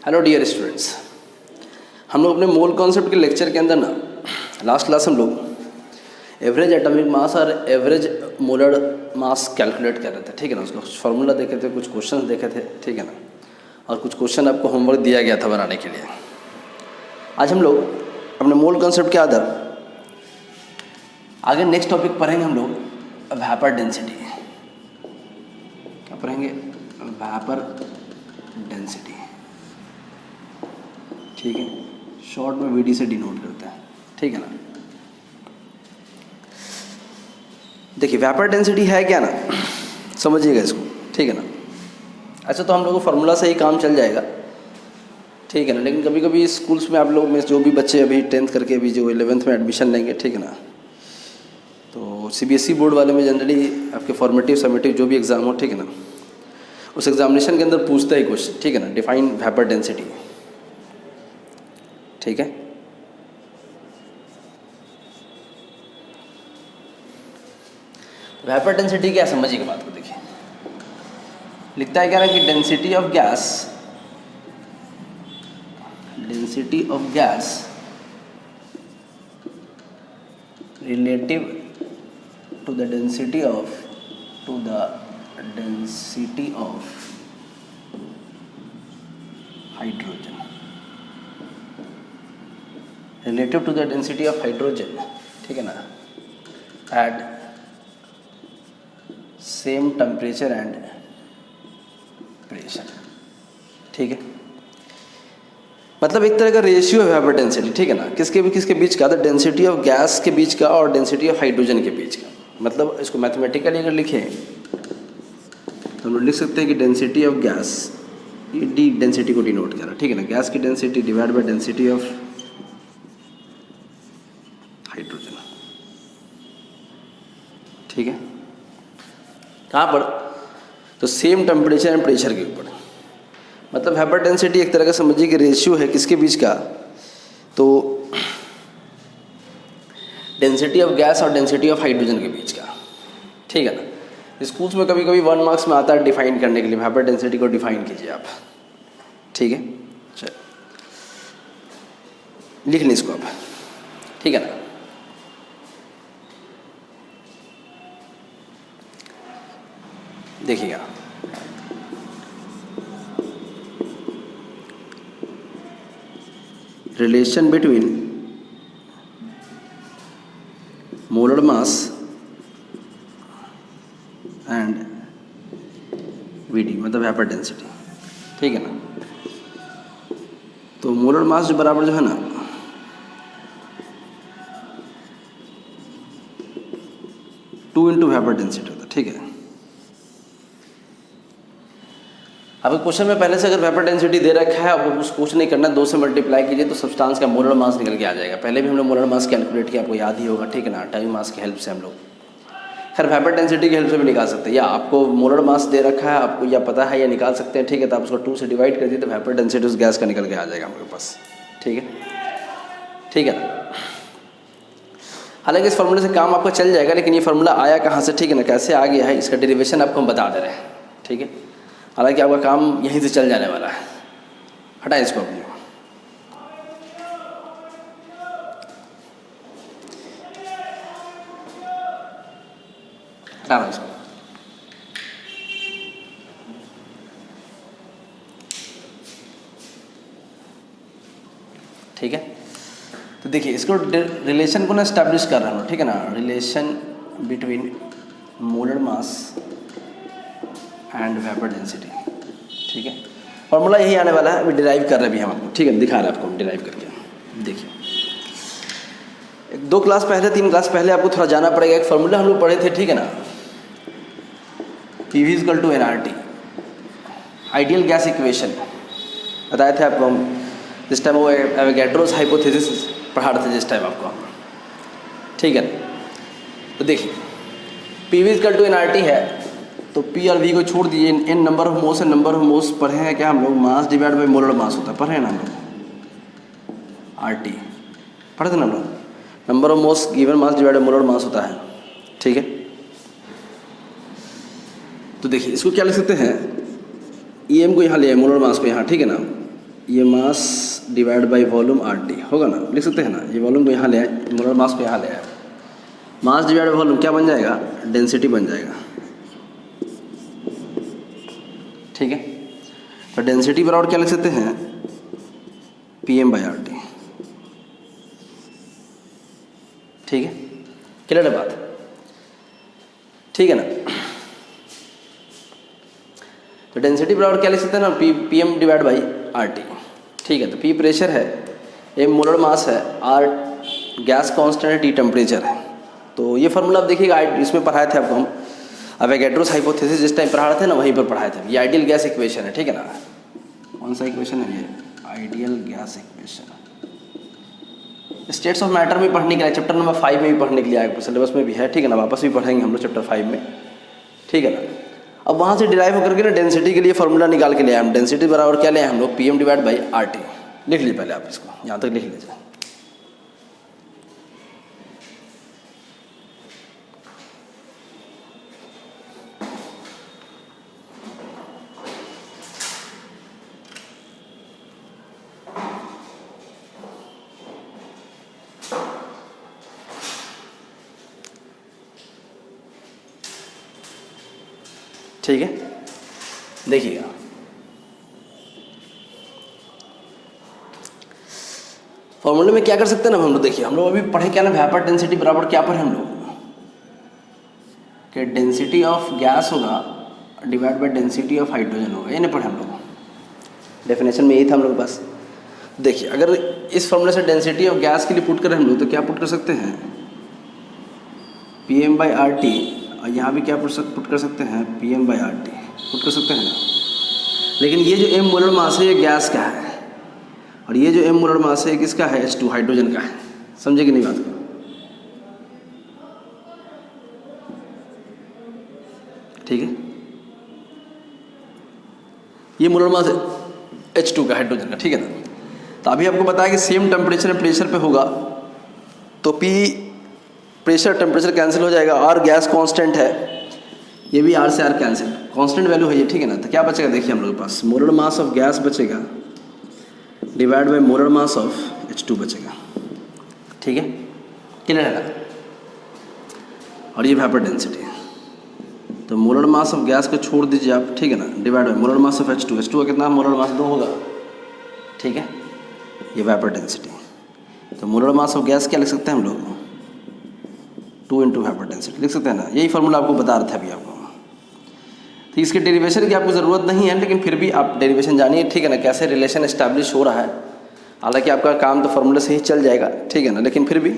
Hello dear students, हम लोग अपने मोल कॉन्सेप्ट के लेक्चर के अंदर ना लास्ट क्लास हम लोग एवरेज एटॉमिक मास और एवरेज मोलर मास कैलकुलेट कर रहे थे। ठीक है ना, उसका कुछ फार्मूला देखे थे, कुछ क्वेश्चन देखे थे। ठीक है ना, और कुछ क्वेश्चन आपको होमवर्क दिया गया था बनाने के लिए। आज हम लोग अपने मोल कॉन्सेप्ट के आधार आगे नेक्स्ट टॉपिक पढ़ेंगे हम लोग वेपर डेंसिटी। क्या पढ़ेंगे? Vapour density. ठीक है, शॉर्ट में वीडी से डिनोट करते हैं। ठीक है ना, देखिए वेपर डेंसिटी है क्या ना, समझिएगा इसको। ठीक है ना, अच्छा तो हम लोग को फार्मूला से ही काम चल जाएगा। ठीक है ना, लेकिन कभी कभी स्कूल्स में आप लोग में जो भी बच्चे अभी 10th करके अभी जो 11th में एडमिशन लेंगे, ठीक है ना, तो सीबीएसई बोर्ड वाले में जनरली आपके फॉर्मेटिव समेटिव जो भी एग्ज़ाम हो, ठीक है ना, उस एग्जामिनेशन के अंदर पूछता ही क्वेश्चन। ठीक है ना, डिफाइन वेपर डेंसिटी। ठीक है, वेपर डेंसिटी क्या, समझिएगा बात को। देखिए लिखता है क्या ना कि density of gas relative to the density of hydrogen, relative to the density of hydrogen. ठीक है ना, at same temperature and pressure. ठीक है, मतलब एक तरह का रेशियो है वेपर डेंसिटी। ठीक है ना, किसके बीच का? द डेंसिटी ऑफ गैस के बीच का और डेंसिटी ऑफ हाइड्रोजन के बीच का। मतलब इसको मैथमेटिकली अगर लिखें तो हम लोग लिख सकते हैं कि डेंसिटी ऑफ गैस, ये डी डेंसिटी को डिनोट कर रहा है। ठीक है ना, गैस की density divide by density of hydrogen. ठीक है, कहाँ पर? तो सेम टेम्परेचर एंड प्रेशर के ऊपर। मतलब वेपर डेंसिटी एक तरह का समझिए कि रेशियो है किसके बीच का? तो डेंसिटी ऑफ गैस और डेंसिटी ऑफ हाइड्रोजन के बीच का। ठीक है ना, स्कूल्स में कभी कभी 1 मार्क्स में आता है डिफाइन करने के लिए, वेपर डेंसिटी को डिफाइन कीजिए आप। ठीक है, चलिए लिख लें इसको आप। ठीक है ना, देखिएगा relation between molar mass and VD, मतलब वेपर डेंसिटी। ठीक है ना, तो मोलर मास जो बराबर जो है ना, टू इंटू वेपर डेंसिटी होता है। ठीक है, अब क्वेश्चन में पहले से अगर वेपर डेंसिटी दे रखा है, आपको कुछ नहीं करना, 2 से मल्टीप्लाई कीजिए तो सब्सटेंस का मोलर मास निकल के आ जाएगा। पहले भी हमने मोलर मास कैलकुलेट किया, आपको याद ही होगा। ठीक है ना, एटॉमिक मास की हेल्प से हम लोग खैर वेपर डेंसिटी की हेल्प से भी निकाल सकते हैं, या आपको मोलर मास दे रखा है, आपको या पता है या निकाल सकते हैं। ठीक है, तो आप उसको 2 से डिवाइड कर दिए तो वेपर डेंसिटी उस गैस का निकल के आ जाएगा हमारे पास। ठीक है, ठीक है ना, हालांकि इस फार्मूले से काम आपका चल जाएगा, लेकिन ये फार्मूला आया कहाँ से? ठीक है ना, कैसे आ गया है, इसका डेरिवेशन आपको हम बता दे रहे हैं। ठीक है, हालांकि आपका काम यहीं से चल जाने वाला है। हटाएं इसको अपने। हटा रहा हूं इसको। ठीक है, तो देखिए इसको रिलेशन को ना एस्टैब्लिश कर रहा हूँ। ठीक है ना, relation between molar mass and vapour density. ठीक है, फॉर्मूला यही आने वाला है, अभी डिराइव कर रहे हैं अभी हम आपको। ठीक है, दिखा रहे हैं आपको हम डिराइव करके। देखिए 2 क्लास पहले 3 क्लास पहले आपको थोड़ा जाना पड़ेगा। एक फार्मूला हम लोग पढ़े थे। ठीक है ना, PV = nRT, ideal gas equation बताए थे आपको हम जिस टाइम वो एवोगैड्रोस हाइपोथेसिस पढ़ा रहे थे जिस टाइम आपको हम। ठीक है, तो देखिए PV = nRT है, तो P और V को छोड़ दिए, in number of moles and number of moles पढ़े हैं क्या हम लोग? Mass divide by molar mass होता है, पढ़े हैं ना हम लोग? RT पढ़े थे ना हम लोग? Number of moles given mass divide by molar mass होता है। ठीक है, तो देखिए इसको क्या लिख सकते हैं? EM को यहाँ ले आए, मोलर मास को यहाँ। ठीक है ना, ये mass divide by volume R T होगा ना, लिख सकते हैं ना। ये वॉल्यूम को यहाँ ले आए, मोलर मास को यहाँ ले आए, मास डिवाइड बाई वॉल्यूम क्या बन जाएगा, डेंसिटी बन जाएगा। ठीक है, तो डेंसिटी बराबर क्या लिख सकते हैं, PM बाई आर टी। ठीक है, क्लियर है बात, ठीक है ना। तो डेंसिटी बराबर क्या लिख सकते हैं ना, PM divide by R T. ठीक है, तो P प्रेशर है, M मोलर मास है, R गैस कांस्टेंट है, T टेम्परेचर है। तो ये फार्मूला आप देखिएगा, इसमें पढ़ाए थे आपको हम, अवोगाड्रोस हाइपोथेसिस जिस टाइम पढ़ा रहे थे ना, वहीं पर पढ़ाए थे। ये आइडियल गैस इक्वेशन है, ठीक है ना। कौन सा इक्वेशन है ये, ideal gas equation. States of matter में पढ़ने के लिए, चैप्टर नंबर 5 में भी पढ़ने के लिए आएगा, सिलेबस में भी है, ठीक है ना। वापस भी पढ़ेंगे हम लोग चैप्टर 5 में, ठीक है ना। अब वहाँ से डिराइव होकर के ना डेंसिटी के लिए फार्मूला निकाल के ले आए हम। डेंसिटी बराबर क्या ले आए हम लोग, PM divide by R T. लिख लीजिए पहले आप इसको, यहाँ तक लिख लीजिए। ठीक है, देखिएगा फॉर्मूले में क्या कर सकते हैं ना हम लोग। देखिए हम लोग अभी पढ़े क्या ना, वेपर डेंसिटी बराबर क्या पर हम लोग कि डेंसिटी ऑफ गैस होगा divide by density of hydrogen होगा, ये नहीं पढ़े हम लोग। डेफिनेशन में यही था हम लोग बस। देखिए अगर इस फॉर्मूले से डेंसिटी ऑफ गैस के लिए पुट करें हम लोग, तो क्या पुट कर सकते हैं, PM बाई आर टी। और यहाँ भी क्या पुट कर सकते हैं, PM by R T put कर सकते हैं ना। लेकिन ये जो M मोलर मास है ये गैस का है, और ये जो M मोलर मास है किसका है, H2 हाइड्रोजन का है। समझे कि नहीं बात को, ठीक है। ये मोलर मास है H2 का हाइड्रोजन का, ठीक है ना। तो अभी आपको बताया कि सेम टेम्परेचर प्रेशर पे होगा तो P प्रेशर टेम्परेचर कैंसिल हो जाएगा, R गैस कांस्टेंट है, ये भी R से R कैंसिल, कांस्टेंट वैल्यू है ये, ठीक है ना। तो क्या बचेगा, देखिए हम लोग के पास मोलर मास ऑफ गैस बचेगा divide by molar mass of H2 बचेगा, ठीक है, क्लियर है ना। और ये वेपर डेंसिटी है, तो मोलर मास ऑफ गैस को छोड़ दीजिए आप, ठीक है ना, divide by molar mass of H2। H2 का कितना, मोलर मास 2 होगा, ठीक है। ये वेपर डेंसिटी, तो मोलर मास ऑफ गैस क्या लिख सकते हैं हम लोग, 2 इंटू वेपर डेंसिटी लिख सकते हैं ना। यही फार्मूला आपको बता रहा था अभी आपको। तो इसके डेरिवेशन की आपको ज़रूरत नहीं है, लेकिन फिर भी आप डेरिवेशन जानिए, ठीक है ना, कैसे रिलेशन एस्टैब्लिश हो रहा है। हालांकि आपका काम तो फार्मूले से ही चल जाएगा, ठीक है ना, लेकिन फिर भी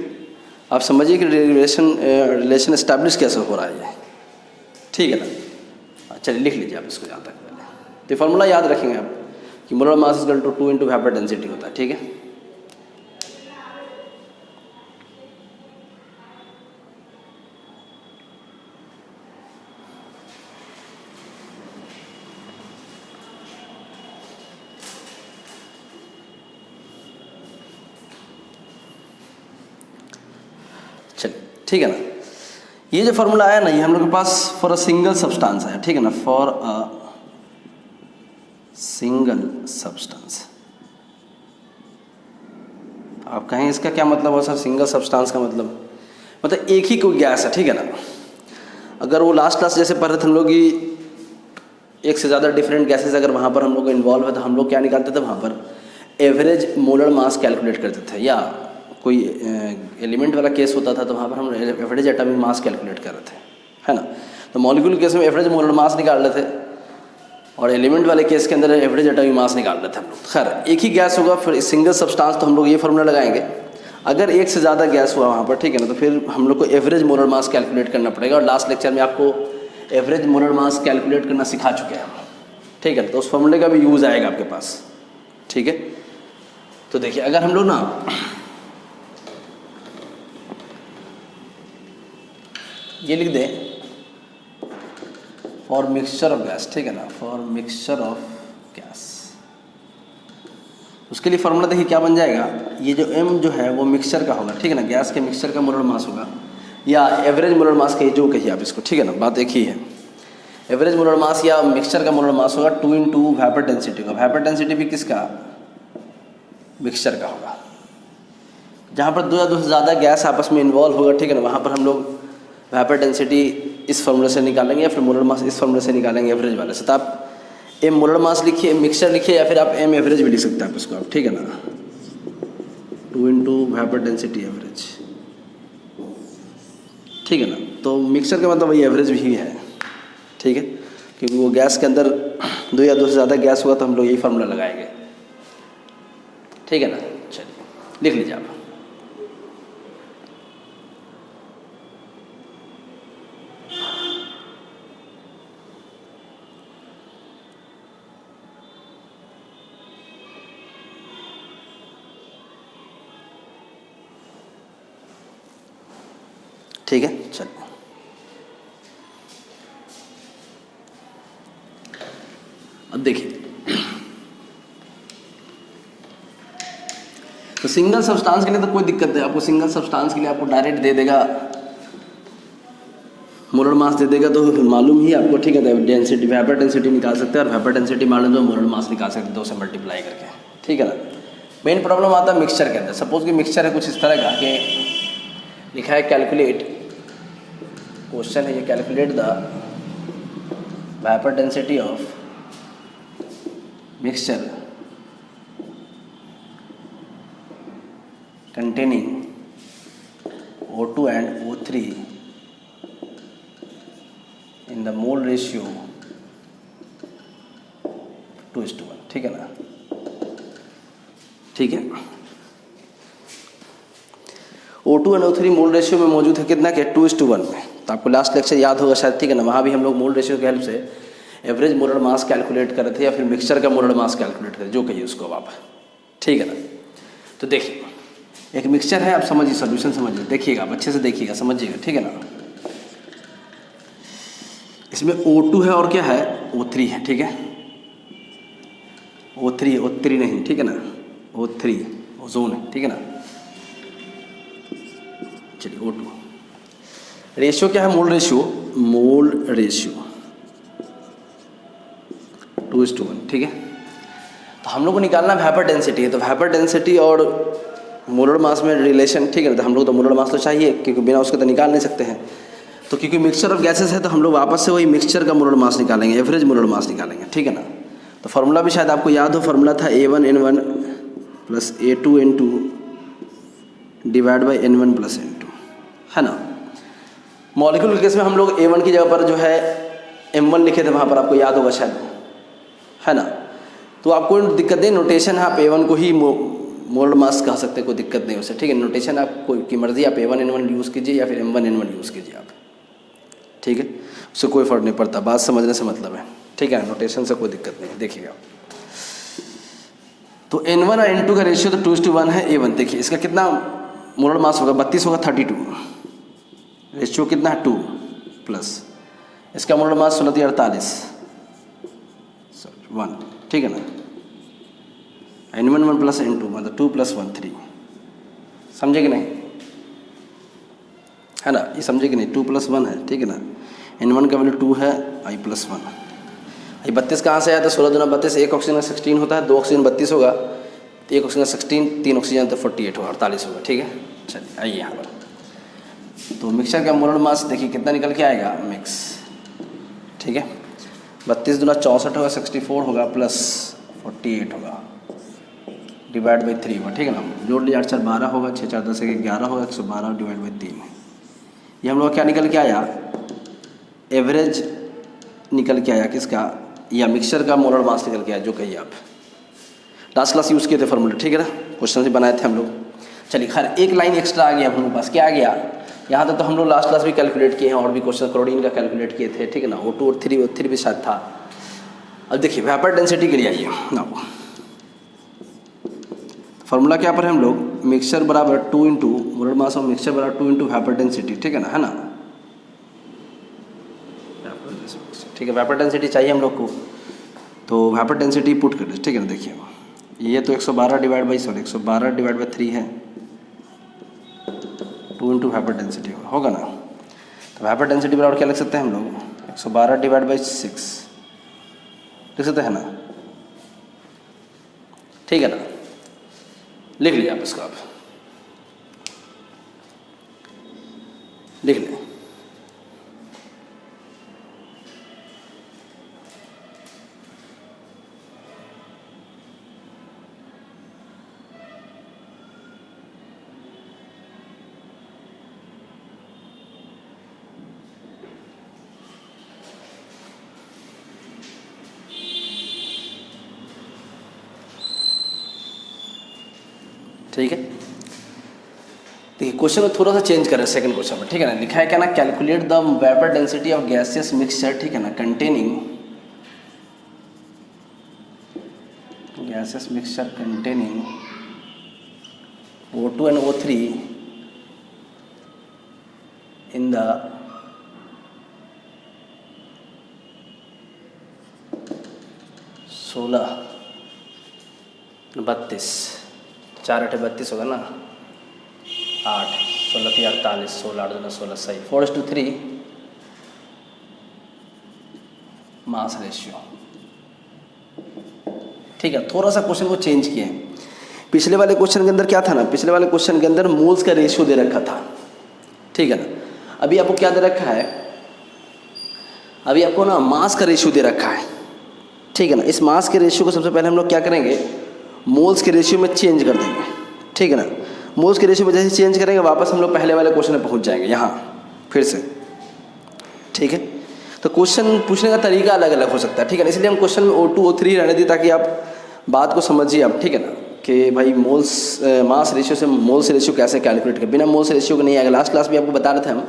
आप समझिए कि रिलेशन एस्टैब्लिश कैसे हो रहा है ये, ठीक है ना। चलिए लिख लीजिए आप इसको जहाँ तक पहले। तो फार्मूला याद रखेंगे आप कि molar mass equal to 2 into vapour density होता है, ठीक है। ठीक है ना। ये जो फार्मूला आया ना, ये हम लोग के पास फॉर अ सिंगल सब्सटेंस है, ठीक है ना, फॉर अ सिंगल सब्सटेंस। आप कहें इसका क्या मतलब है सर, सिंगल सब्सटेंस का मतलब एक ही कोई गैस है, ठीक है ना। अगर वो लास्ट क्लास जैसे पढ़ रहे थे हम लोग कि एक से ज़्यादा डिफरेंट गैसेस अगर वहाँ पर हम लोग इन्वॉल्व है, तो हम लोग क्या निकालते थे, वहाँ पर एवरेज मोलर मास कैलकुलेट करते थे। या कोई एलिमेंट वाला केस होता था तो वहाँ पर हम एवरेज एटॉमिक मास कैलकुलेट कर रहे थे, है ना। तो मॉलिक्यूल केस में एवरेज मोलर मास निकाल रहे थे, और एलिमेंट वाले केस के अंदर एवरेज एटॉमिक मास निकाल रहे थे हम लोग। खैर एक ही गैस होगा, फिर सिंगल सब्सटेंस, तो हम लोग ये फार्मूला लगाएंगे। अगर एक से ज़्यादा गैस हुआ वहाँ पर, ठीक है ना, तो फिर हम लोग को एवरेज मोलर मास कैलकुलेट करना पड़ेगा। और लास्ट लेक्चर में आपको एवरेज मोलर मास कैलकुलेट करना सिखा चुके हैं हम, ठीक है। तो उस फार्मूले का भी यूज़ आएगा आपके पास, ठीक है। तो देखिए अगर हम लोग ना ये लिख दें फॉर मिक्सचर ऑफ गैस, ठीक है ना, फॉर मिक्सचर ऑफ गैस, उसके लिए फार्मूला देखिए क्या बन जाएगा। ये जो M जो है वो मिक्सचर का होगा, ठीक है ना, गैस के मिक्सचर का मोलर मास होगा, या एवरेज मोलर मास के जो कहिए आप इसको, ठीक है ना, बात एक ही है। एवरेज मोलर मास या मिक्सचर का मोलर मास होगा 2 इंटू वेपर डेंसिटी का। वेपर डेंसिटी भी किसका, मिक्सचर का होगा। जहाँ पर दो या दो से ज़्यादा गैस आपस में इन्वॉल्व होगा, ठीक है ना, वहाँ पर हम लोग वेपर डेंसिटी इस फॉर्मूले से निकालेंगे या फिर मोलर मास इस फॉर्मूले से निकालेंगे एवरेज वाले से। तो आप एम मोलर मास लिखिए, मिक्सचर लिखिए, या फिर आप एम एवरेज भी लिख सकते हैं आप इसको, आप ठीक है ना, 2 इंटू वेपर डेंसिटी एवरेज, ठीक है ना। तो मिक्सचर का मतलब वही एवरेज भी है, ठीक है, क्योंकि वो गैस के अंदर दो या दो से ज़्यादा गैस हुआ तो हम लोग यही फार्मूला लगाएंगे, ठीक है ना। चलिए लिख लीजिए आप। ठीक है, चलिए अब देखिए, तो सिंगल सब्सटेंस के लिए तो कोई दिक्कत नहीं, आपको सिंगल सब्सटेंस के लिए आपको डायरेक्ट दे देगा, मोलर मास दे देगा, तो मालूम ही आपको, ठीक है, डेंसिटी वेपर डेंसिटी निकाल सकते हैं, और वेपर डेंसिटी मालूम तो मोलर मास निकाल सकते हैं 2 से मल्टीप्लाई करके, ठीक है ना। मेन प्रॉब्लम आता है मिक्सचर के अंदर। सपोज कि मिक्सचर है कुछ इस तरह का कि लिखा है कैलकुलेट, क्वेश्चन है ये, calculate the vapour density of mixture containing O2 and O3 in the mole ratio 2:1, ठीक है ना, ठीक है। O2 और O3 मोल रेशियो में मौजूद है कितना के 2:1 में। तो आपको लास्ट लेक्चर याद होगा शायद, ठीक है ना, वहाँ भी हम लोग मोल रेशियो की हेल्प से एवरेज मोलर मास कैलकुलेट कर रहे थे, या फिर मिक्सचर का मोलर मास कैलकुलेट करें, जो कहिए उसको आप, ठीक है ना। तो देखिए एक मिक्सचर है, आप समझिए, सॉल्यूशन समझिए, देखिएगा आप अच्छे से देखिएगा, समझिएगा, ठीक है ना। इसमें O2 है और क्या है, O3 है, ठीक है, O3 नहीं, ठीक है ना, O3 ओजोन है, ठीक है ना। चलिए O2 रेशियो क्या है, मोल रेशियो 2:1, ठीक है। तो हम लोग को निकालना वेपर डेंसिटी है, तो वेपर डेंसिटी और मोलर मास में रिलेशन, ठीक है ना। तो हम लोग तो मोलर मास तो चाहिए, क्योंकि बिना उसके तो निकाल नहीं सकते हैं। तो क्योंकि मिक्सचर ऑफ गैसेस है, तो हम लोग वापस से वही मिक्सचर का मोलर मास निकालेंगे, एवरेज मोलर मास निकालेंगे, ठीक है ना। तो फार्मूला भी शायद आपको याद हो, फार्मूला था A1N1 plus A2N2 divide by N1 plus N2, है ना। मॉलिक्यूल केस में हम लोग A1 की जगह पर जो है M1 लिखे थे, वहाँ पर आपको याद होगा शायद, है ना। तो आपको दिक्कत नहीं, नोटेशन है, आप A1 को ही मोलर मास कह सकते हैं, कोई दिक्कत नहीं उससे, ठीक है। नोटेशन आपको की मर्जी, आप A1N1 यूज़ कीजिए या फिर M1N1 यूज़ कीजिए आप, ठीक है, उससे कोई फ़र्क नहीं पड़ता, बात समझने से मतलब है, ठीक है। नोटेशन से कोई दिक्कत नहीं, देखिएगा। तो N1 और N2 का रेशियो तो 2:1 है। A1 देखिए इसका कितना मोलर मास होगा, 32 होगा, 32, रेशियो कितना है 2, प्लस इसका मोलर मास 16-48 1, ठीक है ना। N1 1 प्लस N2 मतलब 2 + 1 3, समझे कि नहीं, है ना, ये समझे कि नहीं, 2 + 1 है, ठीक है ना। N1 का वैल्यू 2 है, I + 1, ये 32 कहाँ से आया, तो 16 दूना 32, एक ऑक्सीजन का 16 होता है, 2 ऑक्सीजन 32 होगा, तो एक ऑक्सीजन 16, 3 ऑक्सीजन तो 48 होगा, 48 होगा, ठीक है। चलिए आइए यहाँ पर, तो मिक्सचर का मोलर मास देखिए कितना निकल के आएगा, मिक्स, ठीक है, 32 दूना 64 होगा, 64 होगा, प्लस 48 होगा, डिवाइड बाई 3 होगा, ठीक है ना। जोड़ लिया 8 4 12 होगा, 6 4 10 11 होगा, 112 डिवाइड बाई 3, ये हम लोग क्या निकल के आया, एवरेज निकल के आया किसका, या मिक्सचर का मोलर मास निकल के आया, जो कहिए आप। लास्ट क्लास यूज़ किए थे फॉर्मूले, ठीक है ना, क्वेश्चन से बनाए थे हम लोग। चलिए खैर एक लाइन एक्स्ट्रा आ गया हम लोग पास, क्या आ गया, यहाँ तक तो हम लोग लास्ट क्लास भी कैलकुलेट किए हैं, और भी क्वेश्चन क्लोरीन का कैलकुलेट किए थे, ठीक है ना। O2 और 3 भी शायद था। अब देखिए वेपर डेंसिटी के लिए आइए ना, फॉर्मूला क्या पर है हम लोग, मिक्सचर बराबर 2 into molar mass of mixture बराबर 2 इंटू वेपर डेंसिटी, ठीक है ना, ठीक है। वेपर डेंसिटी चाहिए हम लोग को, तो वेपर डेंसिटी पुट कर दे, ठीक है ना। देखिए ये तो 112 डिवाइड बाई 3 है, 2 इंटू वेपर डेंसिटी होगा ना। तो वेपर डेंसिटी बराबर क्या लिख सकते हैं हम लोग, 112 डिवाइड बाई 6 लिख सकते हैं ना, ठीक है ना। लिख लीजिए आप इसको, आप लिख लें। ठीक है, देखिए क्वेश्चन में थोड़ा सा चेंज करें सेकंड क्वेश्चन में, ठीक है ना। लिखा है क्या ना, calculate the vapour density of gaseous mixture, ठीक है ना, containing gaseous mixture containing O2 and O3 in the सोलह 32, 4 8 32 होगा ना, 8 16 3 48, 16 8 16, सही, 4:3 मास रेशियो। ठीक है, थोड़ा सा क्वेश्चन को चेंज किए हैं। पिछले वाले क्वेश्चन के अंदर क्या था ना, पिछले वाले क्वेश्चन के अंदर मोल्स का रेशियो दे रखा था, ठीक है ना। अभी आपको क्या दे रखा है, अभी आपको ना मास का रेशियो दे रखा है, ठीक है ना। इस मास के रेशियो को सबसे पहले हम लोग क्या करेंगे, मोल्स के रेशियो में चेंज कर देंगे, ठीक है ना। मोल्स के रेशियो में जैसे चेंज करेंगे वापस हम लोग पहले वाले क्वेश्चन में पहुंच जाएंगे यहाँ फिर से, ठीक है। तो क्वेश्चन पूछने का तरीका अलग अलग हो सकता है, ठीक है ना। इसलिए हम क्वेश्चन में O2 O3 रहने दी ताकि आप बात को समझिए आप, ठीक है ना, कि भाई मोल्स मास रेशियो से मोल्स रेशियो कैसे कैलकुलेट कर, बिना मोल्स रेशियो के नहीं आएगा। लास्ट क्लास में आपको बता रहे थे हम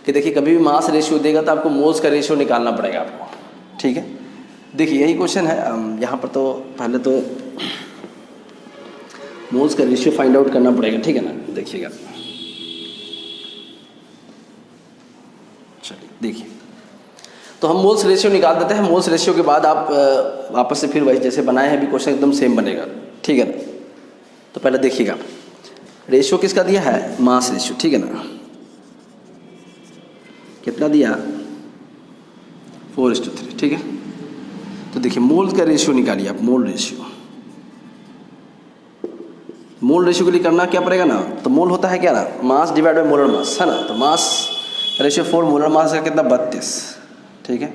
कि देखिए कभी भी मास रेशियो देगा तो आपको मोल्स का रेशियो निकालना पड़ेगा आपको, ठीक है। देखिए यही क्वेश्चन है यहाँ पर, तो पहले तो मोल्स का रेशियो फाइंड आउट करना पड़ेगा, ठीक है ना। देखिएगा, चलिए देखिए, तो हम मोल्स रेशियो निकाल देते हैं। मोल्स रेशियो के बाद आप वापस से फिर वही जैसे बनाए हैं अभी क्वेश्चन एकदम सेम बनेगा, ठीक है ना। तो पहले देखिएगा रेशियो किसका दिया है, मास रेशियो, ठीक है ना। कितना दिया, 4:3, ठीक है। तो देखिए मोल का रेशियो निकालिए आप, मोल रेशियो। मोल रेशियो के लिए करना क्या पड़ेगा ना, तो मोल होता है क्या ना, मास डिवाइड बाय मोलर मास, है ना। तो मास रेशियो 4, मोलर मास का कितना 32, ठीक है।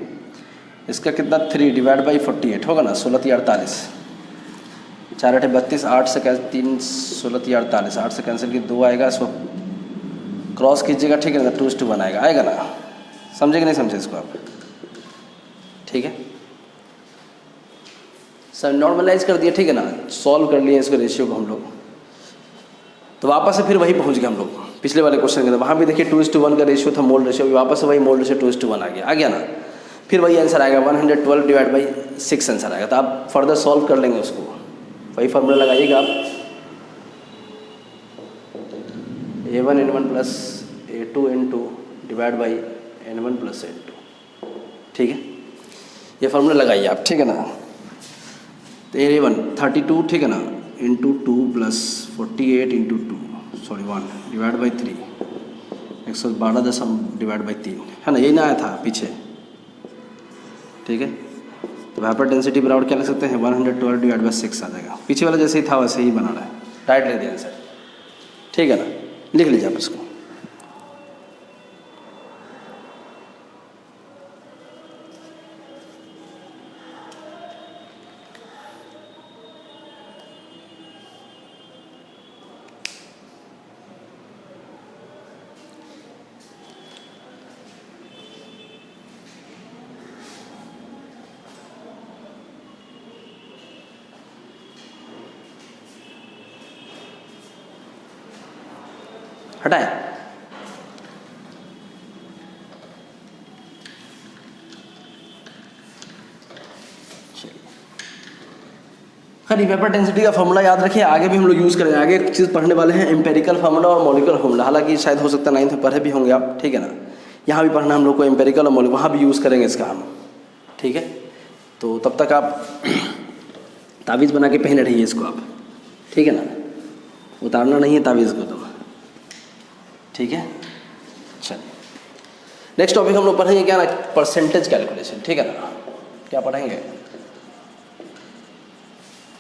इसका कितना 3 डिवाइड बाई 48 होगा ना, 16 3 48, 4 8 32, 8 से 3 16 3 48, 8 से कैंसिल की 2 आएगा, इसको क्रॉस कीजिएगा, ठीक है ना, 2:1 आएगा, आएगा ना। समझे कि नहीं समझे इसको आप, ठीक है। सब नॉर्मलाइज कर दिया, ठीक है ना, सॉल्व कर लिए इसको रेशियो को हम लोग। तो वापस से फिर वही पहुंच गए हम लोग पिछले वाले क्वेश्चन के अंदर। वहाँ भी देखिए 2:1 का रेशियो था मोल रेशियो, वापस से वही मोल रेशियो 2:1 आ गया ना। फिर वही आंसर आएगा 112 डिवाइड बाई 6 आंसर आएगा। तो आप फर्दर सॉल्व कर लेंगे उसको, वही फार्मूला लगाइएगा आप, A1 N1 plus A2 N2 divide by N1 plus N2, ठीक है। ये फार्मूला लगाइए आप, ठीक है ना। तो A1 32, ठीक है ना, into 2 plus 48 into 2 sorry 1 divide by 3, 112 divide by 3, है ना, यही ना आया था पीछे, ठीक है। तो वेपर डेंसिटी बराबर क्या लिख सकते हैं, 112 डिवाइड बाई 6 आ जाएगा। पीछे वाला जैसे ही था वैसे ही बना रहा है, राइट लिख दिया आंसर, ठीक है ना। लिख लीजिए आप इसको। हटाए, खैर वेपर डेंसिटी का फॉर्मूला याद रखिए, आगे भी हम लोग यूज़ करेंगे। आगे एक चीज़ पढ़ने वाले हैं एम्पेरिकल फार्मूला और मॉलिक्यूलर फार्मूला, हालांकि शायद हो सकता है 9th में पढ़े भी होंगे आप, ठीक है ना। यहाँ भी पढ़ना हम लोग को एम्पेरिकल और मॉलिक्यूलर, वहाँ भी यूज़ करेंगे इसका हम, ठीक है। तो तब तक आप तावीज़ बना के पहने रहिए इसको आप, ठीक है ना, उतारना नहीं है तावीज़ को तो, ठीक है। चलिए नेक्स्ट टॉपिक हम लोग पढ़ेंगे क्या ना, परसेंटेज कैलकुलेशन, ठीक है ना। क्या पढ़ेंगे,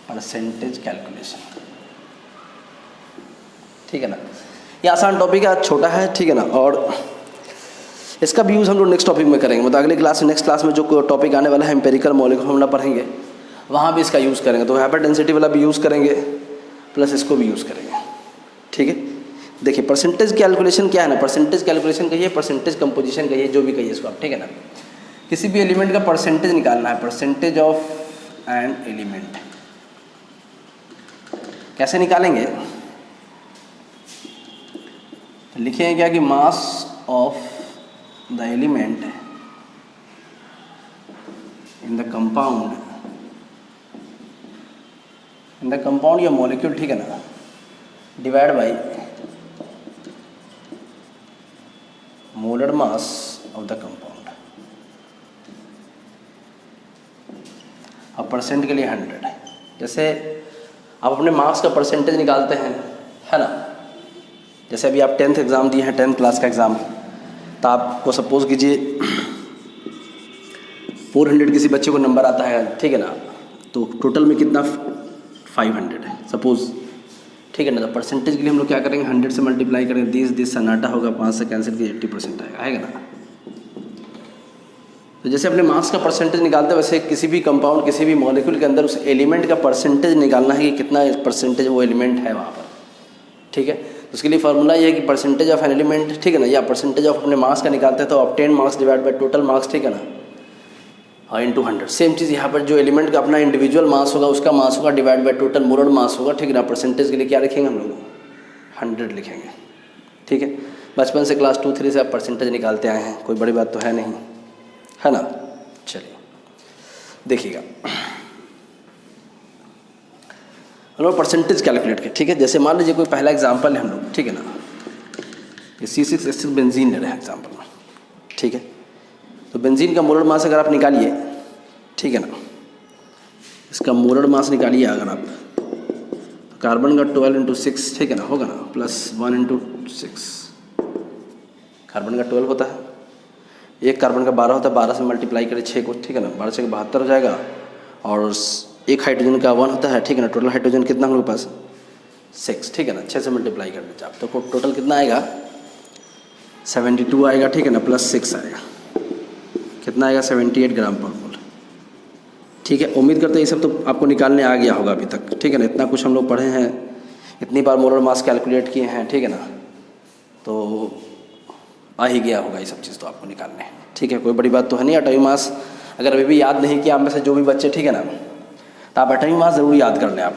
परसेंटेज कैलकुलेशन। ठीक है ना। ये आसान टॉपिक है, छोटा है, ठीक है ना। और इसका भी यूज़ हम लोग नेक्स्ट टॉपिक में करेंगे, मतलब अगले क्लास नेक्स्ट क्लास में जो टॉपिक आने वाला है एम्पेरिकल मॉलिक्यूलर फार्मूला पढ़ेंगे, वहाँ भी इसका यूज़ करेंगे। तो हाइपर डेंसिटी वाला भी यूज़ करेंगे प्लस इसको भी यूज़ करेंगे, ठीक है। देखिए परसेंटेज कैलकुलेशन क्या है ना, परसेंटेज कैलकुलेशन कहिए, परसेंटेज कंपोजिशन कहिए, जो भी कहिए इसको आप, ठीक है ना। किसी भी एलिमेंट का परसेंटेज निकालना है, परसेंटेज ऑफ एन एलिमेंट कैसे निकालेंगे, लिखेंगे क्या कि mass of the element in the compound या मॉलिक्यूल, ठीक है ना, divide by molar mass of the compound. अब परसेंट के लिए 100, जैसे आप अपने मार्क्स का परसेंटेज निकालते हैं, है ना। जैसे अभी आप 10th एग्ज़ाम दिए हैं, 10th क्लास का एग्ज़ाम, तो आपको सपोज़ कीजिए 400 किसी बच्चे को नंबर आता है, ठीक है ना, तो टोटल में कितना 500 है सपोज़, ठीक है ना। तो परसेंटेज के लिए हम लोग क्या करेंगे, 100 से मल्टीप्लाई करेंगे, 10 सन्नाटा होगा, 5 से कैंसिल किए 80% आएगा ना। तो जैसे अपने मार्क्स का परसेंटेज निकालते हैं, वैसे किसी भी कंपाउंड, किसी भी मॉलिक्यूल के अंदर उस एलिमेंट का परसेंटेज निकालना है कि कितना परसेंटेज वो एलिमेंट है वहाँ पर, ठीक है। तो उसके लिए फार्मूला ये है कि परसेंटेज ऑफ एन एलिमेंट, ठीक है ना, या परसेंटेज ऑफ अपने मार्क्स का निकालते हैं तो obtain marks divide by total marks, ठीक है ना, और इंटू 100। सेम चीज़ यहाँ पर जो एलिमेंट का अपना इंडिविजुअल मास होगा उसका मास होगा divide by total molar mass होगा, ठीक है ना। परसेंटेज के लिए क्या लिखेंगे हम लोग, 100 लिखेंगे, ठीक है। बचपन से क्लास 2-3 से आप परसेंटेज निकालते आए हैं, कोई बड़ी बात तो है नहीं, है ना। चलिए देखिएगा, हम लोग परसेंटेज कैलकुलेट करें, ठीक है। जैसे मान लीजिए कोई पहला एग्जांपल है हम लोग, ठीक है ना, ये C6H6 बेंजीन ले रहे हैं एग्जांपल में, ठीक है। तो बेंजीन का मोलर मास अगर आप निकालिए, ठीक है ना, इसका मोलर मास निकालिए अगर आप, तो कार्बन का 12 × 6, ठीक है ना, होगा ना, प्लस 1 × 6, कार्बन का 12 होता है, एक कार्बन का 12 होता है, 12 से मल्टीप्लाई करें 6 को, ठीक है ना, 12 से 72 हो जाएगा, और एक हाइड्रोजन का 1 होता है, ठीक है ना। टोटल हाइड्रोजन कितना हम लोग के पास 6, ठीक है ना, 6 से मल्टीप्लाई कर दीजिए आप, तो टोटल कितना आएगा 72 आएगा, ठीक है ना, प्लस 6 आएगा, कितना आएगा 78 ग्राम पर मोल, ठीक है। उम्मीद करते हैं ये सब तो आपको निकालने आ गया होगा अभी तक, ठीक है ना। इतना कुछ हम लोग पढ़े हैं, इतनी बार मोलर मास कैलकुलेट किए हैं, ठीक है ना, तो आ ही गया होगा ये सब चीज़ तो आपको निकालने, ठीक है। कोई बड़ी बात तो है नहीं। एटॉमिक मास अगर अभी भी याद नहीं किया आप में से जो भी बच्चे, ठीक है ना, तो आप एटॉमिक मास ज़रूर याद कर लें आप,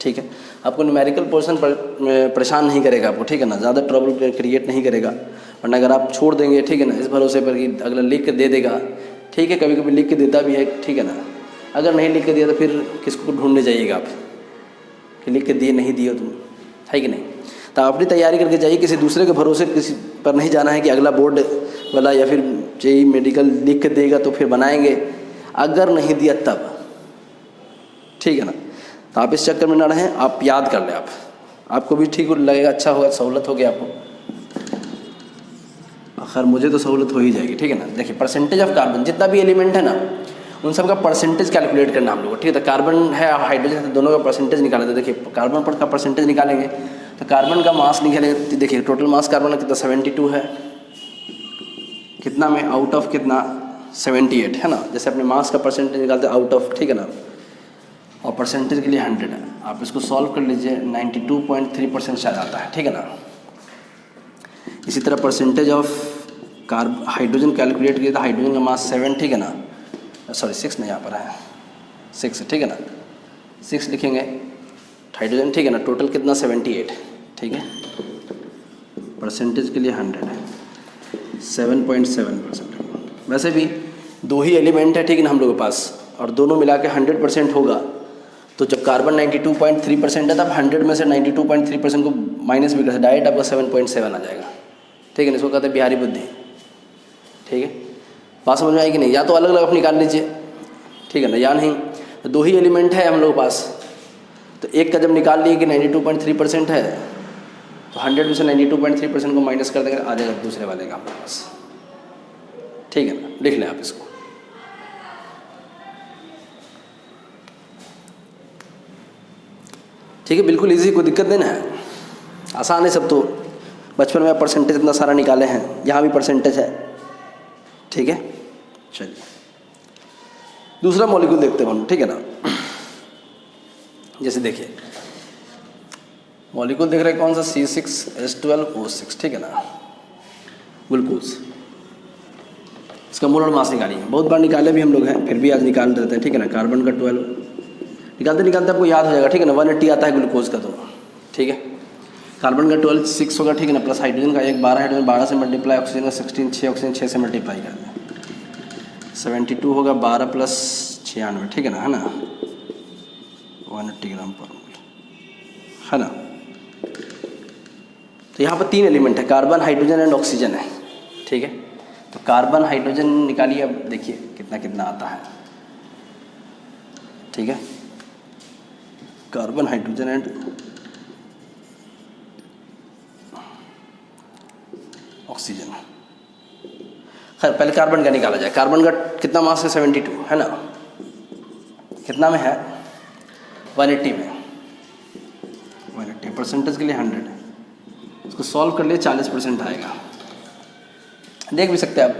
ठीक है। आपको न्यूमेरिकल पोर्शन परेशान नहीं करेगा आपको, ठीक है ना, ज़्यादा ट्रबल क्रिएट नहीं करेगा। वरना अगर आप छोड़ देंगे, ठीक है ना, इस भरोसे पर कि अगला लिख के दे देगा, ठीक है, कभी कभी लिख के देता भी है, ठीक है ना। अगर नहीं लिख के दिया तो फिर किसको ढूंढने जाइएगा आप कि लिख के दिए नहीं दिए तुम, है कि नहीं। तो आप अपनी तैयारी करके जाइए, किसी दूसरे के भरोसे किसी पर नहीं जाना है कि अगला बोर्ड वाला या फिर जेईई मेडिकल लिख के देगा तो फिर बनाएंगे, अगर नहीं दिया तब, ठीक है ना। तो आप इस चक्कर में ना रहें, आप याद कर लें, आपको भी ठीक लगेगा, अच्छा होगा, सहूलत होगी आपको। खैर मुझे तो सहूलत हो ही जाएगी, ठीक है ना। देखिए परसेंटेज ऑफ कार्बन, जितना भी एलिमेंट है ना उन सब का परसेंटेज कैलकुलेट करना हम लोग को, ठीक है। तो कार्बन है हाइड्रोजन है, तो दोनों का परसेंटेज निकालें। तो देखिए कार्बन पर का परसेंटेज निकालेंगे तो कार्बन का मास निकालेंगे, देखिए टोटल मास कार्बन का कितना 72 है, कितना में आउट ऑफ कितना 78, है ना। जैसे अपने मास का परसेंटेज निकालते हैं आउट ऑफ, ठीक है ना, और परसेंटेज के लिए 100 है। आप इसको सॉल्व कर लीजिए, 92.3% शायद आता है, ठीक है ना। इसी तरह परसेंटेज ऑफ हाइड्रोजन कैलकुलेट किया था, हाइड्रोजन का मास 7, ठीक है ना, सॉरी 6 नहीं, यहाँ पर है 6, ठीक है ना, 6 लिखेंगे हाइड्रोजन, ठीक है ना। टोटल कितना 78, ठीक है। परसेंटेज के लिए 100 है, 7.7%। वैसे भी दो ही एलिमेंट है, ठीक है ना, हम लोगों के पास, और दोनों मिला के 100% होगा। तो जब कार्बन 92.3% है तब 100 में से 92.3% को माइनस भी कर डायरेक्ट आपका 7.7 आ जाएगा, ठीक है ना। इसको कहते हैं बिहारी बुद्धि, ठीक है। बात समझ में आएगी नहीं, या तो अलग अलग आप निकाल लीजिए, ठीक है ना, या नहीं। तो दो ही एलिमेंट है हम लोग के पास, तो एक का जब निकाल लिए कि 92.3% है तो 100 में से 92.3% को माइनस कर देंगे, आ जाएगा दूसरे वाले का हमारे पास, ठीक है ना। लिख लें आप इसको, ठीक है, बिल्कुल इजी, कोई दिक्कत नहीं ना है। आसान है सब, तो बचपन में परसेंटेज इतना सारा निकाले हैं, यहाँ भी परसेंटेज है, ठीक है। चलिए दूसरा मॉलिक्यूल देखते हैं हम, ठीक है ना। जैसे देखिए मॉलिक्यूल देख रहे हैं कौन सा, C6H12O6, ठीक है ना, ग्लूकोज। इसका मोलर मास निकालिए, बहुत बार निकाले भी हम लोग हैं, फिर भी आज निकाल देते हैं, ठीक है ना। कार्बन का 12 निकालते निकालते आपको याद हो जाएगा, ठीक है ना। 180 आता है ग्लूकोज का, तो ठीक है। कार्बन का 12 6 होगा, ठीक है ना, प्लस हाइड्रोजन का 1 12, हाइड्रोजन 12 से मल्टीप्लाई, ऑक्सीजन का 16 6, ऑक्सीजन 6 से मल्टीप्लाई कर दें, 72 होगा 12 प्लस 96, ठीक है ना, 180 ग्राम पर मोल, है ना। तो यहाँ पर 3 एलिमेंट है, कार्बन हाइड्रोजन एंड ऑक्सीजन है, ठीक है। तो कार्बन हाइड्रोजन निकालिए, अब देखिए कितना कितना आता है, ठीक है। कार्बन हाइड्रोजन एंड ऑक्सीजन, खैर पहले कार्बन का निकाला जाए। कार्बन का कितना मास है, 72, है ना। कितना में है, 180 में, 180 परसेंटेज के लिए 100, इसको सॉल्व कर लिए 40% आएगा। देख भी सकते हैं आप,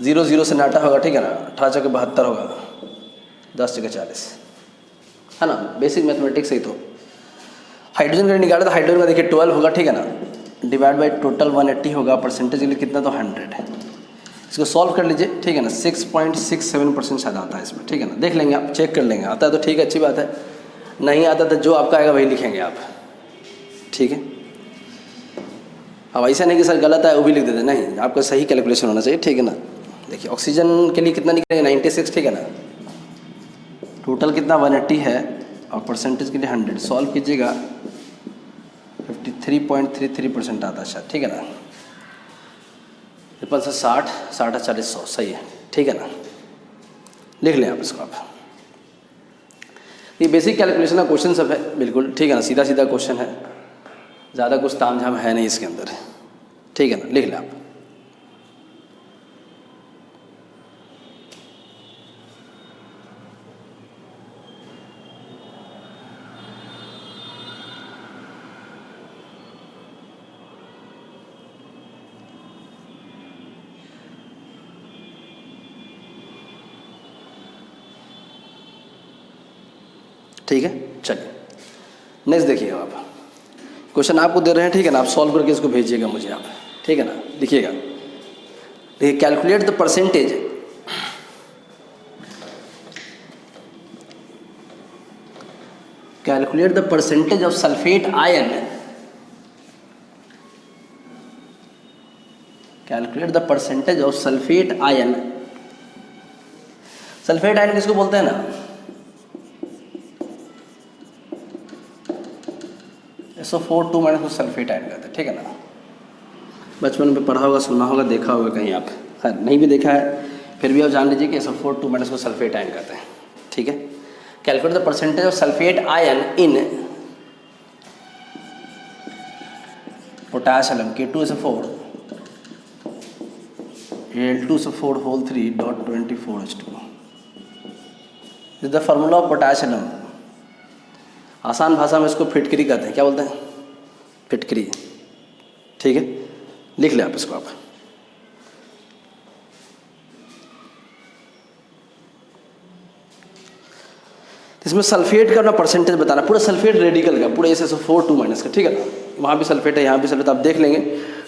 0 0 से नाटा होगा, ठीक है ना, 18 जगह 72 होगा, 10 जगह 40, है ना। बेसिक मैथमेटिक्स ही। तो हाइड्रोजन का निकाला तो हाइड्रोजन का देखिए 12 होगा, ठीक है ना, डिवाइड बाई टोटल 180 होगा, परसेंटेज के लिए कितना, तो 100 है। इसको सॉल्व कर लीजिए, ठीक है ना, 6.67% शायद आता है इसमें, ठीक है ना। देख लेंगे आप, चेक कर लेंगे, आता है तो ठीक है, अच्छी बात है, नहीं आता तो जो आपका आएगा वही लिखेंगे आप, ठीक है। अब ऐसा नहीं कि सर गलत है वो भी लिख देते, नहीं, आपका सही कैलकुलेशन होना चाहिए, ठीक है ना। देखिए ऑक्सीजन के लिए कितना निकलेगा, 96, ठीक है ना। टोटल कितना 180 है और परसेंटेज के लिए 100, सॉल्व कीजिएगा 53.33% आता है शायद, ठीक है ना। 55 से 60, 60 40 100, सही है, ठीक है ना। लिख लें आप इसको आप। ये बेसिक कैलकुलेशन का क्वेश्चन सब है, बिल्कुल ठीक है ना, सीधा सीधा क्वेश्चन है, ज़्यादा कुछ तामझाम है नहीं इसके अंदर, ठीक है ना। लिख लें आप। ठीक है, चलिए नेक्स्ट देखिएगा आप। क्वेश्चन आपको दे रहे हैं, ठीक है ना, आप सॉल्व करके इसको भेजिएगा मुझे आप, ठीक है ना। लिखिएगा, देखिए calculate the percentage, calculate the percentage of sulphate ion, calculate the percentage of sulphate ion. Sulphate ion किसको बोलते हैं ना, SO4 2- को सल्फेट आयन कहते हैं, ठीक है ना। बचपन में पढ़ा होगा, सुना होगा, देखा होगा कहीं आप, खैर नहीं भी देखा है फिर भी आप जान लीजिए कि SO4 2- को सल्फेट आयन कहते हैं, ठीक है। Calculate the percentage of sulphate ion in potash alum K2SO4 Al2SO4 whole 3.24H2 is the formula of potash alum. आसान भाषा में इसको फिटकरी कहते हैं, क्या बोलते हैं, फिटकरी, ठीक है। लिख ले आप इसको आप। इसमें सल्फेट का अपना परसेंटेज बताना, पूरा सल्फेट रेडिकल का, पूरा SO4 2- का, ठीक है ना। वहाँ भी सल्फेट है, यहाँ भी सल्फेट, आप देख लेंगे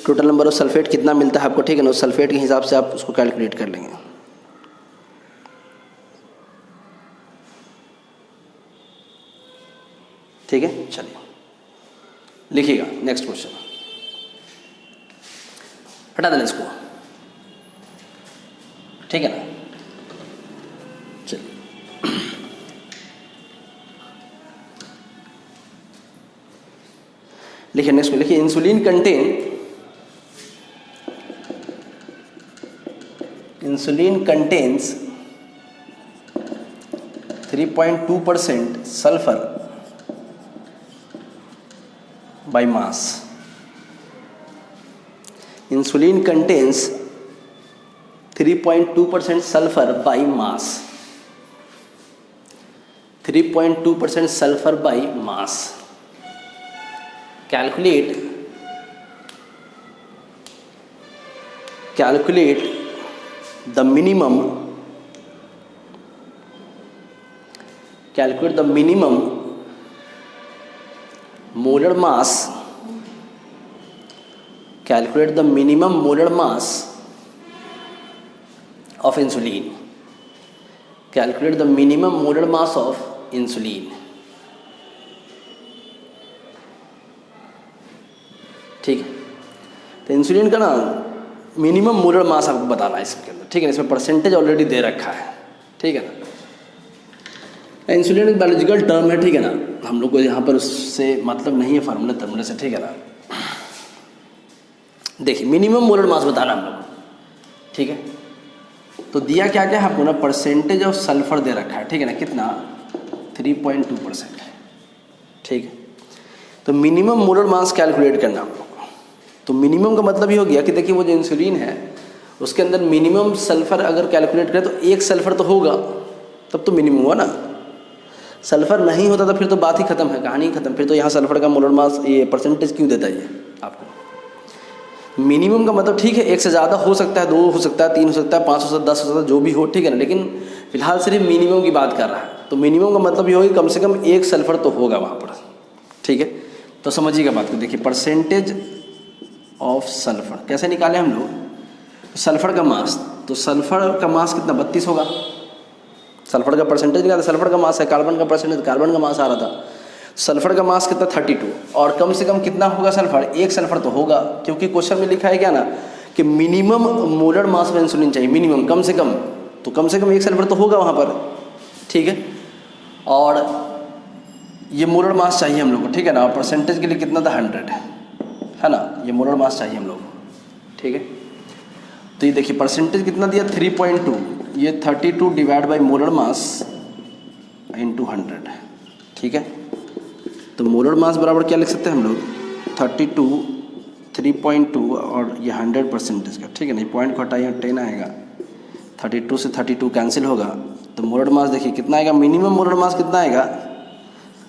टोटल नंबर ऑफ सल्फेट कितना मिलता है आपको, ठीक है ना। उस सल्फेट के हिसाब से आप उसको कैलकुलेट कर लेंगे, ठीक है। चलिए लिखिएगा नेक्स्ट क्वेश्चन, हटा देना इसको, ठीक है ना। चलिए लिखिए नेक्स्ट, लिखिए insulin contains 3.2% sulphur by mass. Insulin contains 3.2% sulfur by mass. 3.2% sulfur by mass. Calculate the minimum molar mass of insulin. Calculate the minimum molar mass of insulin. ठीक है, तो इंसुलिन का ना मिनिमम मोलर मास आपको बताना है इसके अंदर, ठीक है। इसमें परसेंटेज ऑलरेडी दे रखा है, ठीक है ना। इंसुलिन एक बायोलॉजिकल टर्म है, ठीक है ना, हम लोग को यहाँ पर उससे मतलब नहीं है फार्मूले से, ठीक है ना। देखिए मिनिमम मोलर मास बताना हम लोग को, ठीक है। तो दिया क्या क्या है आपको ना, परसेंटेज ऑफ सल्फर दे रखा है, ठीक है ना, कितना 3.2%, ठीक है। तो मिनिमम मोलर मास कैलकुलेट करना हम लोग को। तो मिनिमम का मतलब ये हो गया कि देखिए वो जो इंसुलिन है उसके अंदर मिनिमम सल्फर अगर कैलकुलेट करें तो एक सल्फर तो होगा, तब तो मिनिमम हुआ ना। सल्फर नहीं होता तो फिर तो बात ही खत्म है, कहानी ही खत्म। फिर तो यहाँ सल्फर का मोलर मास ये परसेंटेज क्यों देता है आपको। मिनिमम का मतलब ठीक है एक से ज़्यादा हो सकता है, 2 हो सकता है, 3 हो सकता है, 5 हो सकता है, 10 हो सकता है, जो भी हो, ठीक है ना। लेकिन फिलहाल सिर्फ मिनिमम की बात कर रहा है। तो मिनिमम का मतलब ये होगा कम से कम एक सल्फर तो होगा वहाँ पर, ठीक है। तो समझिएगा बात को। देखिए परसेंटेज ऑफ सल्फर कैसे निकाले हम लोग, सल्फर का मास। तो सल्फर का मास कितना 32 होगा, सल्फर का परसेंटेज निकाला, सल्फर का मास है, कार्बन का परसेंटेज, कार्बन का मास आ रहा था। सल्फर का मास कितना 32, और कम से कम कितना होगा सल्फर, एक सल्फर तो होगा, क्योंकि क्वेश्चन में लिखा है क्या ना कि मिनिमम मोलर मास में इंसुलिन चाहिए, मिनिमम कम से कम, तो कम से कम एक सल्फर तो होगा वहाँ पर, ठीक है। और ये मोलर मास चाहिए हम लोग को, ठीक है ना। और परसेंटेज के लिए कितना था 100 है ना, ये मोलर मास चाहिए हम लोग को, ठीक है। तो ये देखिए परसेंटेज कितना दिया 3.2, ये 32 divide by molar mass into 100, ठीक है। तो मोलर मास बराबर क्या लिख सकते हैं हम लोग 32 3.2 और ये 100 परसेंटेज का, ठीक है ना। ये पॉइंट को हटाइए 10 आएगा, 32 से 32 कैंसिल होगा। तो मोलर मास देखिए कितना आएगा, मिनिमम मोलर मास कितना आएगा,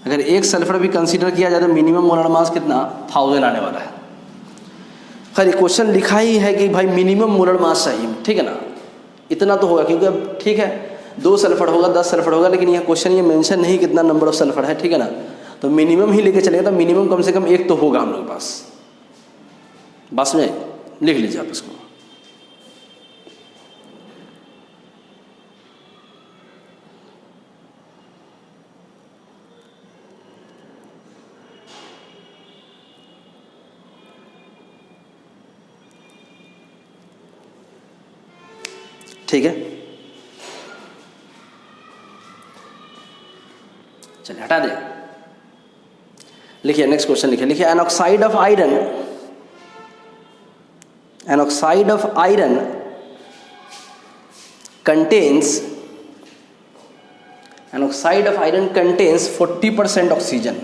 अगर एक सल्फर भी कंसीडर किया जाए तो मिनिमम मोलर मास कितना 1000 आने वाला है। खैर क्वेश्चन लिखा ही है कि भाई मिनिमम मोलर मास चाहिए, ठीक है ना, इतना तो होगा। क्योंकि अब ठीक है 2 सल्फर होगा, 10 सल्फर होगा, लेकिन यह क्वेश्चन ये मेंशन नहीं कितना नंबर ऑफ सल्फर है, ठीक है ना। तो मिनिमम ही लेके चलेगा, तो मिनिमम कम से कम एक तो होगा हम लोग के पास। बस में लिख लीजिए आप इसको। ठीक है, चलिए हटा दे। लिखिए नेक्स्ट क्वेश्चन लिखिए an oxide of iron contains 40% oxygen,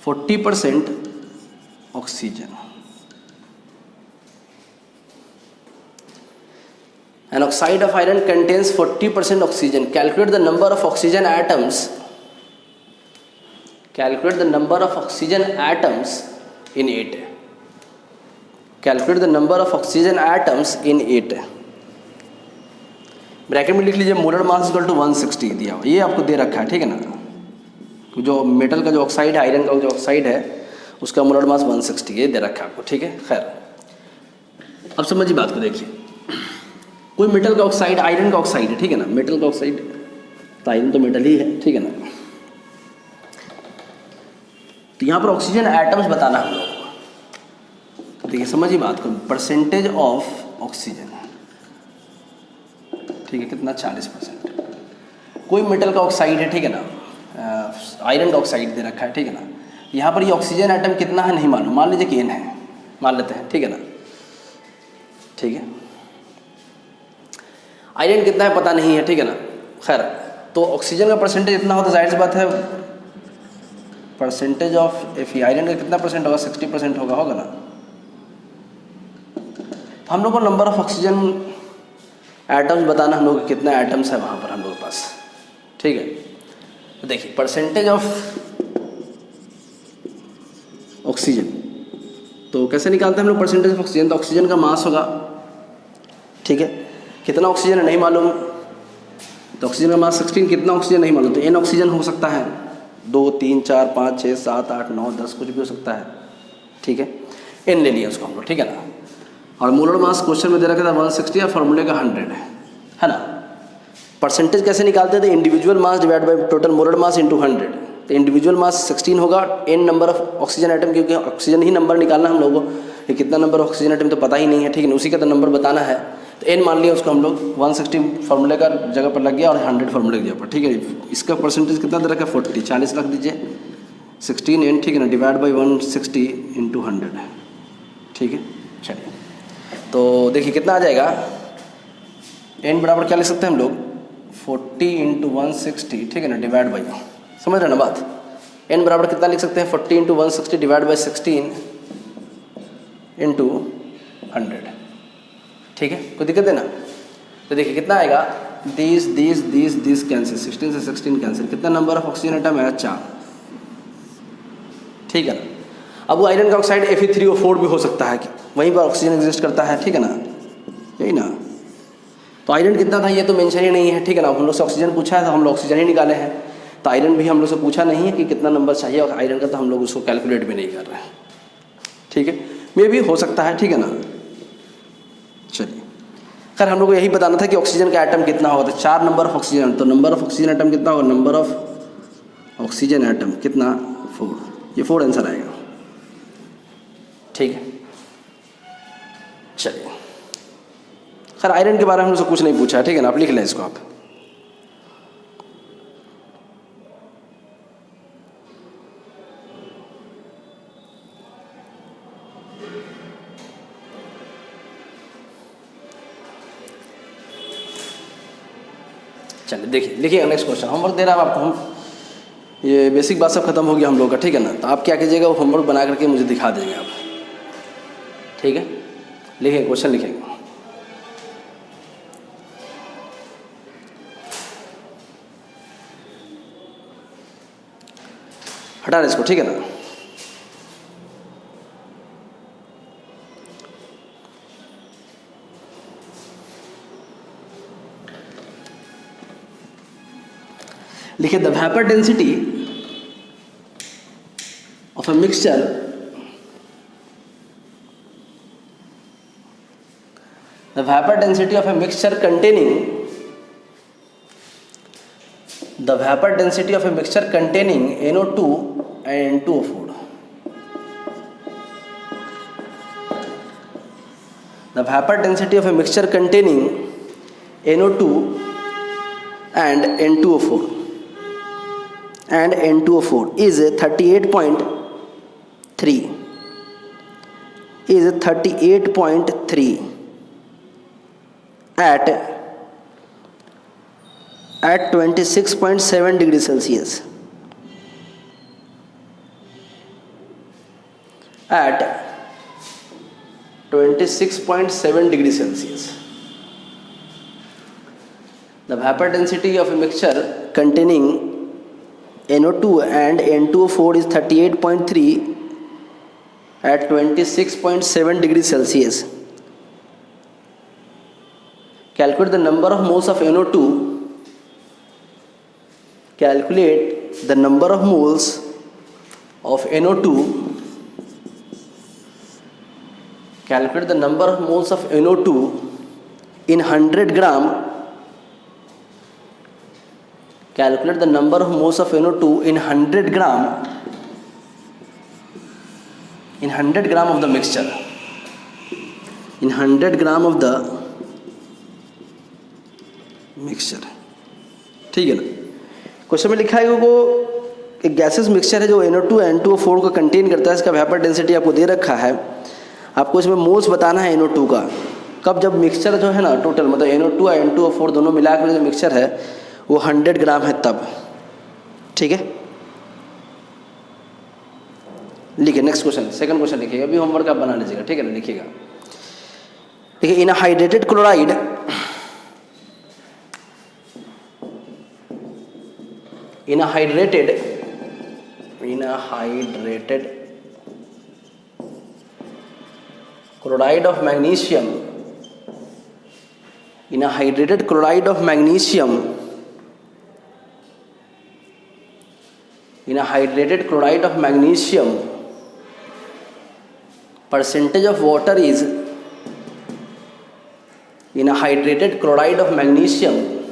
40% oxygen. An oxide of iron contains 40% oxygen. Calculate the number of oxygen atoms. Calculate the number of oxygen atoms in it. Calculate the number of oxygen atoms in it. Bracket में लिख लीजिए molar mass equal to 160 दिया हुआ, ये आपको दे रखा है, ठीक है ना। जो मेटल का जो ऑक्साइड है, आयरन का जो ऑक्साइड है, उसका मोलर मास 160 ये दे रखा है आपको, ठीक है। खैर अब समझिए बात को, देखिए कोई मेटल का ऑक्साइड, आयरन का ऑक्साइड है, ठीक है ना। मेटल का ऑक्साइड तो आयरन तो मेटल ही है, ठीक है ना। तो यहाँ पर ऑक्सीजन एटम्स बताना हम लोग को। देखिए समझिए बात को, परसेंटेज ऑफ ऑक्सीजन, ठीक है, कितना 40%। कोई मेटल का ऑक्साइड है, ठीक है ना, आयरन का ऑक्साइड दे रखा है, ठीक है ना। यहाँ पर ये ऑक्सीजन एटम कितना है नहीं मालूम, मान लीजिए कि n है, मान लेते हैं, ठीक है ना, ठीक है। आयरन कितना है पता नहीं है, ठीक है ना। खैर तो ऑक्सीजन का परसेंटेज इतना हो तो जाहिर सी बात है परसेंटेज ऑफ एफ आयरन का कितना परसेंट होगा, 60% होगा ना। तो हम लोग को नंबर ऑफ ऑक्सीजन एटम्स बताना, हम लोग कितना एटम्स है वहाँ पर हम लोग के पास, ठीक है। तो देखिए परसेंटेज ऑफ ऑक्सीजन। तो कैसे निकालते हैं हम लोग परसेंटेज ऑफ ऑक्सीजन? तो ऑक्सीजन का मास होगा, ठीक है, कितना ऑक्सीजन है नहीं मालूम, तो ऑक्सीजन का मास 16, कितना ऑक्सीजन नहीं मालूम, तो n ऑक्सीजन हो सकता है, 2 3 4 5 6 7 8 9 10 कुछ भी हो सकता है, ठीक है, n ले लिया उसको हम लोग, ठीक है ना। और मोलर मास क्वेश्चन में दे रखा था 160 या फॉर्मूले का 100 है ना। परसेंटेज कैसे निकालते थे? Individual mass divide by total molar mass into 100। तो इंडिविजुअल मास 16 होगा, n number of oxygen atom, क्योंकि ऑक्सीजन ही नंबर निकालना हम लोगों को, ये कितना नंबर ऑक्सीजन आइटम तो पता ही नहीं है, ठीक है ना, उसी का तो नंबर बताना है। तो n मान लिया उसको हम लोग, 160 फार्मूले का जगह पर लग गया और 100 फार्मूले की जगह पर, ठीक है। इसका परसेंटेज कितना दे रखा है? 40, 40 रख दीजिए, 16n, ठीक है ना, डिवाइड बाई 160 इंटू 100, ठीक है। चलिए तो देखिए कितना आ जाएगा, n बराबर क्या लिख सकते हैं हम लोग, 40 इंटू 160, ठीक है ना, डिवाइड बाई, समझ रहे ना बात, n बराबर कितना लिख सकते हैं, 40 इंटू 160 डिवाइड बाई 16 इंटू 100, ठीक है, कोई दिक्कत है ना। तो देखिए कितना आएगा, दिस कैंसिल, 16 से 16 कैंसिल, कितना नंबर ऑफ ऑक्सीजन आइटम है, 4, ठीक है ना। अब वो आयरन का ऑक्साइड Fe3O4 भी हो सकता है कि वहीं पर ऑक्सीजन एग्जिस्ट करता है, ठीक है ना, यही ना। तो आयरन कितना था ये तो मेंशन ही नहीं है, ठीक है ना, हम लोग से ऑक्सीजन पूछा है तो हम लोग ऑक्सीजन ही निकाले हैं। तो आयरन भी हम लोग से पूछा नहीं है कि कितना नंबर चाहिए, और आयरन का तो हम लोग उसको कैलकुलेट भी नहीं कर रहे हैं, ठीक है, मे भी हो सकता है, ठीक है ना। चलिए खैर हम लोग को यही बताना था कि ऑक्सीजन का एटम कितना होगा, तो 4 नंबर ऑफ ऑक्सीजन, तो नंबर ऑफ ऑक्सीजन एटम कितना होगा, नंबर ऑफ ऑक्सीजन एटम कितना, 4, ये 4 आंसर आएगा, ठीक है। चलिए खैर आयरन के बारे में हमसे कुछ नहीं पूछा है, ठीक है ना, आप लिख लें इसको आप। चलिए देखिए, लिखिए नेक्स्ट क्वेश्चन, होमवर्क दे रहा है आपको हम, ये बेसिक बात सब खत्म हो गया हम लोग का, ठीक है ना। तो आप क्या कीजिएगा, वो होमवर्क बना करके मुझे दिखा देंगे आप, ठीक है। लिखिए क्वेश्चन लिखेंगे, हटा रहे इसको, ठीक है ना। लिखिए the vapour density of a mixture the vapor density of a mixture containing NO2 and N2O4. The vapor density of a mixture containing NO2 and N2O4 is 38.3 at 26.7 degrees Celsius. At 26.7 degrees Celsius. The vapor density of a mixture containing NO2 and N2O4 is 38.3 at 26.7 degrees Celsius. Calculate the number of moles of NO2. Calculate the number of moles of NO2. Calculate the number of moles of NO2 in 100 gram. Calculate the number of moles of NO2 in 100 gram. In 100 gram of the mixture. In 100 gram of the mixture, ठीक है ना। Question में लिखा है वो एक gases mixture है जो NO2 N2O4 को कंटेन करता है, इसका वेपर डेंसिटी आपको दे रखा है, आपको इसमें मोल्स बताना है NO2 का। कब, जब मिक्सचर जो है ना टोटल मतलब NO2 और N2O4 दोनों मिलाकर जो मिक्सचर है वो 100 ग्राम है तब, ठीक है। लिखिए नेक्स्ट क्वेश्चन, सेकंड क्वेश्चन लिखिएगा, अभी होमवर्क आप बना लीजिएगा, ठीक है ना। लिखिएगा, देखिए in hydrated chloride in a hydrated chloride of magnesium, in a hydrated chloride of magnesium, in a hydrated chloride of magnesium, percentage of water is, in a hydrated chloride of magnesium,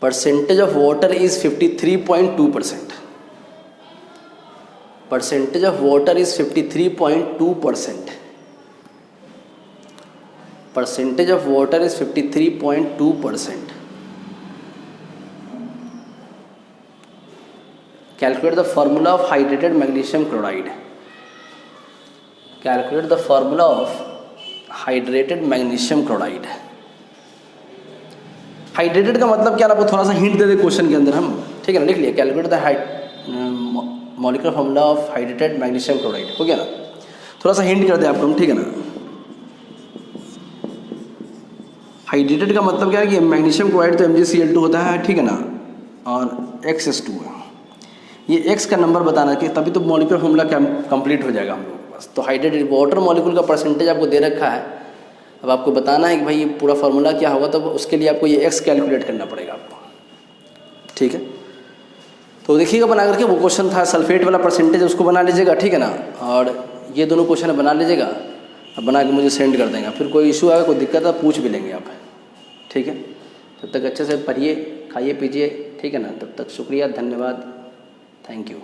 percentage of water is 53.2%. Percentage of water is 53.2%. Percentage of water is 53.2%. Calculate the formula of hydrated magnesium chloride. Calculate the formula of hydrated magnesium chloride. Hydrated का मतलब क्या, आपको थोड़ा सा hint दे दे question के अंदर हम, ठीक है ना, लिख लिया। Calculate the molecular formula of hydrated magnesium chloride, हो गया ना। थोड़ा सा हिंट कर दे आपको हम, ठीक है ना। हाइड्रेटेड का मतलब क्या है कि मैग्नीशियम क्लोराइड तो MgCl2 होता है, ठीक है ना, और XS2 है। ये X का नंबर बताना कि तभी तो मॉलिक्यूलर फॉर्मूला कंप्लीट हो जाएगा हम लोगों के पास। तो हाइड्रेटेड वाटर मॉलिक्यूल का परसेंटेज आपको दे रखा है, अब आपको बताना है कि भाई ये पूरा फार्मूला क्या होगा, तो उसके लिए आपको ये X कैलकुलेट करना पड़ेगा आपको, ठीक है। तो देखिएगा बना करके, वो क्वेश्चन था सल्फेट वाला परसेंटेज, उसको बना लीजिएगा, ठीक है ना। और ये दोनों क्वेश्चन बना लीजिएगा, अब बना के मुझे सेंड कर देंगे। फिर कोई इशू आएगा, कोई दिक्कत है, पूछ भी लेंगे आप, ठीक है। तब तक अच्छे से पढ़िए, खाइए पीजिए, ठीक है ना। तब तक शुक्रिया, धन्यवाद, थैंक यू।